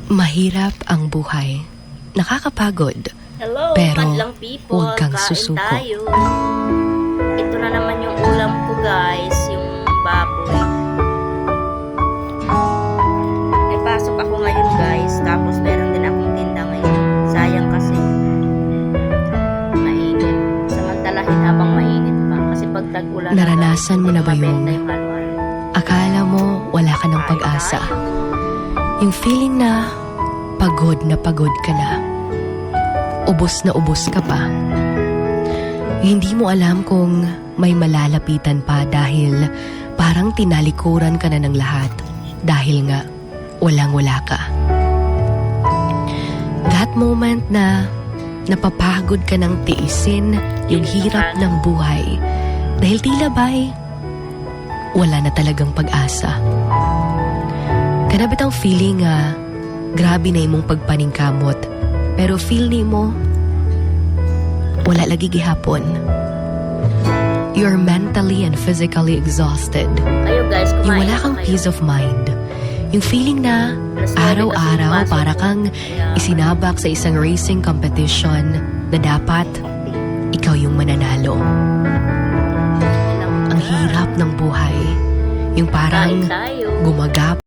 Mahirap ang buhay. Nakakapagod. Hello, Pero madlang people. huwag kang Kain susuko. tayo. Ito na naman yung ulam ko, guys. Yung baboy. May pasok ako ngayon, guys. Tapos meron din akong tinda ngayon. Sayang kasi. Mainit. Samantalahin habang mainit pa. Kasi pag tag-ulan Naranasan mo na ba yung mabenta yung halo-halo. akala mo wala ka ng pag-asa? Yung feeling na pagod ka na. Ubos na ubos ka pa. Hindi mo alam kung may malalapitan pa dahil parang tinalikuran ka na ng lahat dahil nga walang-wala ka. That moment na napapagod ka ng tiisin yung hirap ng buhay dahil tila ba'y wala na talagang pag-asa. Kanabit ang feeling nga grabe na imong pagpaningkamot pero feel ni mo wala lagi gihapon. You're mentally and physically exhausted. Kayo, guys, Yung kumain wala na kang kayo. peace of mind. Yung feeling na araw-araw para kang isinabak sa isang racing competition na dapat ikaw yung mananalo. Ang hirap ng buhay. Yung parang Kain tayo. gumagap